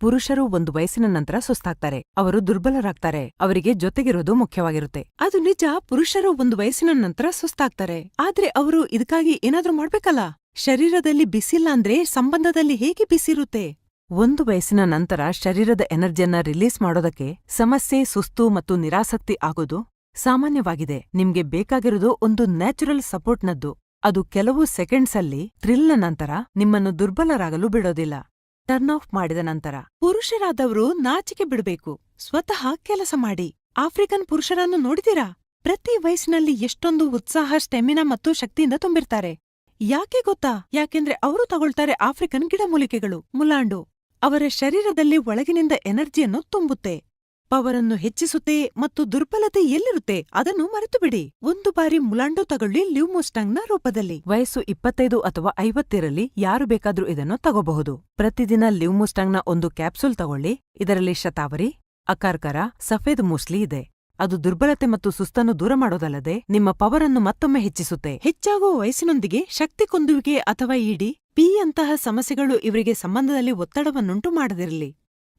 ಪುರುಷರು ಒಂದು ವಯಸ್ಸಿನ ನಂತರ ಸುಸ್ತಾಗ್ತಾರೆ, ಅವರು ದುರ್ಬಲರಾಗ್ತಾರೆ, ಅವರಿಗೆ ಜೊತೆಗಿರೋದು ಮುಖ್ಯವಾಗಿರುತ್ತೆ. ಅದು ನಿಜ, ಪುರುಷರು ಒಂದು ವಯಸ್ಸಿನ ನಂತರ ಸುಸ್ತಾಗ್ತಾರೆ, ಆದ್ರೆ ಅವರು ಇದಕ್ಕಾಗಿ ಏನಾದ್ರೂ ಮಾಡ್ಬೇಕಲ್ಲ. ಶರೀರದಲ್ಲಿ ಬಿಸಿಲ್ಲ ಅಂದ್ರೆ ಸಂಬಂಧದಲ್ಲಿ ಹೇಗೆ ಬಿಸಿರುತ್ತೆ? ಒಂದು ವಯಸ್ಸಿನ ನಂತರ ಶರೀರದ ಎನರ್ಜಿಯನ್ನ ರಿಲೀಸ್ ಮಾಡೋದಕ್ಕೆ ಸಮಸ್ಯೆ, ಸುಸ್ತು ಮತ್ತು ನಿರಾಸಕ್ತಿ ಆಗೋದು ಸಾಮಾನ್ಯವಾಗಿದೆ. ನಿಮ್ಗೆ ಬೇಕಾಗಿರೋದು ಒಂದು ನ್ಯಾಚುರಲ್ ಸಪೋರ್ಟ್ನದ್ದು. ಅದು ಕೆಲವು ಸೆಕೆಂಡ್ಸಲ್ಲಿ ಥ್ರಿಲ್ನ ನಂತರ ನಿಮ್ಮನ್ನು ದುರ್ಬಲರಾಗಲು ಬಿಡೋದಿಲ್ಲ. ಟರ್ನ್ ಆಫ್ ಮಾಡಿದ ನಂತರ ಪುರುಷರಾದವರು ನಾಚಿಕೆ ಬಿಡಬೇಕು. ಸ್ವತಃ ಕೆಲಸ ಮಾಡಿ. ಆಫ್ರಿಕನ್ ಪುರುಷರನ್ನು ನೋಡಿದಿರಾ? ಪ್ರತಿ ವಯಸ್ಸಿನಲ್ಲಿ ಎಷ್ಟೊಂದು ಉತ್ಸಾಹ, ಸ್ಟೆಮಿನಾ ಮತ್ತು ಶಕ್ತಿಯಿಂದ ತುಂಬಿರ್ತಾರೆ. ಯಾಕೆ ಗೊತ್ತಾ? ಯಾಕೆಂದ್ರೆ ಅವರು ತಗೊಳ್ತಾರೆ ಆಫ್ರಿಕನ್ ಗಿಡಮೂಲಿಕೆಗಳು, ಮುಲಾಂಡು. ಅವರ ಶರೀರದಲ್ಲಿ ಒಳಗಿನಿಂದ ಎನರ್ಜಿಯನ್ನು ತುಂಬುತ್ತೆ, ಪವರನ್ನು ಹೆಚ್ಚಿಸುತ್ತೆ ಮತ್ತು ದುರ್ಬಲತೆ ಎಲ್ಲಿರುತ್ತೆ ಅದನ್ನು ಮರೆತುಬಿಡಿ. ಒಂದು ಬಾರಿ ಮುಲಾಂಡು ತಗೊಳ್ಳಿ, ಲಿವ್ ಮುಸ್ಟಾಂಗ್ನ ರೂಪದಲ್ಲಿ. ವಯಸ್ಸು 25 ಅಥವಾ 50 ಇರಲಿ, ಯಾರು ಬೇಕಾದ್ರೂ ಇದನ್ನು ತಗೋಬಹುದು. ಪ್ರತಿದಿನ ಲಿವ್ ಮುಸ್ಟಾಂಗ್ನ ಒಂದು ಕ್ಯಾಪ್ಸೂಲ್ ತಗೊಳ್ಳಿ. ಇದರಲ್ಲಿ ಶತಾವರಿ, ಅಕಾರ್ಕರ, ಸಫೇದ್ ಮೂಸ್ಲಿ ಇದೆ. ಅದು ದುರ್ಬಲತೆ ಮತ್ತು ಸುಸ್ತನ್ನು ದೂರ ಮಾಡೋದಲ್ಲದೆ ನಿಮ್ಮ ಪವರನ್ನು ಮತ್ತೊಮ್ಮೆ ಹೆಚ್ಚಿಸುತ್ತೆ. ಹೆಚ್ಚಾಗುವ ವಯಸ್ಸಿನೊಂದಿಗೆ ಶಕ್ತಿ ಕುಂದುವಿಕೆ ಅಥವಾ ಇಡಿ ಪಿಯಂತಹ ಸಮಸ್ಯೆಗಳು ಇವರಿಗೆ ಸಂಬಂಧದಲ್ಲಿ ಒತ್ತಡವನ್ನುಂಟು ಮಾಡದಿರಲಿ.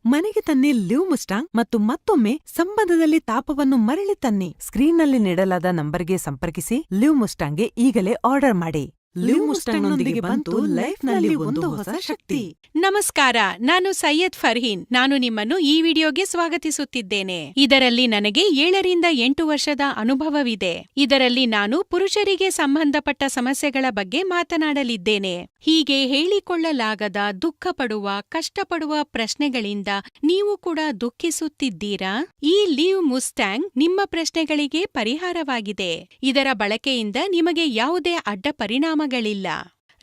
ಮನೆಗೆ ತನ್ನಿ ಲಿವ್ ಮುಸ್ಟಾಂಗ್ ಮತ್ತು ಮತ್ತೊಮ್ಮೆ ಸಂಬಂಧದಲ್ಲಿ ತಾಪವನ್ನು ಮರಳಿ ತನ್ನಿ. ಸ್ಕ್ರೀನ್ನಲ್ಲಿ ನೀಡಲಾದ ನಂಬರ್ಗೆ ಸಂಪರ್ಕಿಸಿ. ಲಿವ್ ಮುಸ್ಟಾಂಗ್ಗೆ ಈಗಲೇ ಆರ್ಡರ್ ಮಾಡಿ. ಲಿವ್ ಮುಸ್ಟಾಂಗ್ನೊಂದಿಗೆ ಬಂತು ಲೈಫ್ನಲ್ಲಿ ಒಂದು ಹೊಸ ಶಕ್ತಿ. ನಮಸ್ಕಾರ, ನಾನು ಸೈಯದ್ ಫರ್ಹೀನ್. ನಾನು ನಿಮ್ಮನ್ನು ಈ ವಿಡಿಯೋಗೆ ಸ್ವಾಗತಿಸುತ್ತಿದ್ದೇನೆ. ಇದರಲ್ಲಿ ನನಗೆ 7 ರಿಂದ 8 ವರ್ಷದ ಅನುಭವವಿದೆ. ಇದರಲ್ಲಿ ನಾನು ಪುರುಷರಿಗೆ ಸಂಬಂಧಪಟ್ಟ ಸಮಸ್ಯೆಗಳ ಬಗ್ಗೆ ಮಾತನಾಡಲಿದ್ದೇನೆ. ಹೀಗೆ ಹೇಳಿಕೊಳ್ಳಲಾಗದ, ದುಃಖಪಡುವ, ಕಷ್ಟಪಡುವ ಪ್ರಶ್ನೆಗಳಿಂದ ನೀವು ಕೂಡ ದುಃಖಿಸುತ್ತಿದ್ದೀರಾ? ಈ ಲಿವ್ ಮುಸ್ಟಾಂಗ್ ನಿಮ್ಮ ಪ್ರಶ್ನೆಗಳಿಗೆ ಪರಿಹಾರವಾಗಿದೆ. ಇದರ ಬಳಕೆಯಿಂದ ನಿಮಗೆ ಯಾವುದೇ ಅಡ್ಡ ಪರಿಣಾಮಗಳಿಲ್ಲ.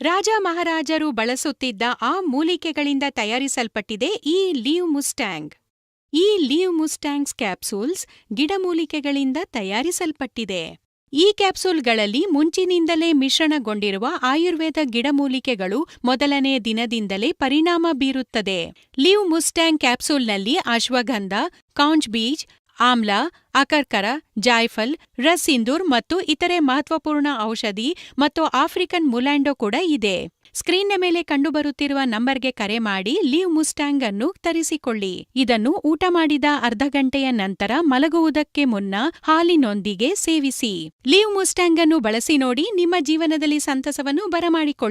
ರಾಜ ಮಹಾರಾಜರು ಬಳಸುತ್ತಿದ್ದ ಆ ಮೂಲಿಕೆಗಳಿಂದ ತಯಾರಿಸಲ್ಪಟ್ಟಿದೆ ಈ ಲಿವ್ ಮುಸ್ಟಾಂಗ್. ಈ ಲಿವ್ ಮುಸ್ಟಾಂಗ್ಸ್ ಕ್ಯಾಪ್ಸೂಲ್ಸ್ ಗಿಡಮೂಲಿಕೆಗಳಿಂದ ತಯಾರಿಸಲ್ಪಟ್ಟಿದೆ. ಈ ಕ್ಯಾಪ್ಸೂಲ್ಗಳಲ್ಲಿ ಮುಂಚಿನಿಂದಲೇ ಮಿಶ್ರಣಗೊಂಡಿರುವ ಆಯುರ್ವೇದ ಗಿಡಮೂಲಿಕೆಗಳು ಮೊದಲನೇ ದಿನದಿಂದಲೇ ಪರಿಣಾಮ ಬೀರುತ್ತದೆ. ಲಿವ್ ಮುಸ್ಟಾಂಗ್ ಕ್ಯಾಪ್ಸೂಲ್ನಲ್ಲಿ ಅಶ್ವಗಂಧ, ಕೌಂಜ್ ಬೀಜ್, ಆಮ್ಲ, ಅಕರ್ಕರ, ಜಾಯ್ಫಲ್, ರಸ್ಸಿಂದೂರ್ ಮತ್ತು ಇತರೆ ಮಹತ್ವಪೂರ್ಣ ಔಷಧಿ ಮತ್ತು ಆಫ್ರಿಕನ್ ಮುಲಾಂಡೋ ಕೂಡ ಇದೆ. ಸ್ಕ್ರೀನ್ನ ಮೇಲೆ ಕಂಡುಬರುತ್ತಿರುವ ನಂಬರ್ಗೆ ಕರೆ ಮಾಡಿ ಲಿವ್ ಮುಸ್ಟಾಂಗ್ ಅನ್ನು ತರಿಸಿಕೊಳ್ಳಿ. ಇದನ್ನು ಊಟ ಮಾಡಿದ ಅರ್ಧ ಗಂಟೆಯ ನಂತರ ಮಲಗುವುದಕ್ಕೆ ಮುನ್ನ ಹಾಲಿನೊಂದಿಗೆ ಸೇವಿಸಿ. ಲಿವ್ ಮುಸ್ಟಾಂಗ್ ಅನ್ನು ಬಳಸಿ ನೋಡಿ, ನಿಮ್ಮ ಜೀವನದಲ್ಲಿ ಸಂತಸವನ್ನು ಬರಮಾಡಿಕೊಳ್ಳಿ.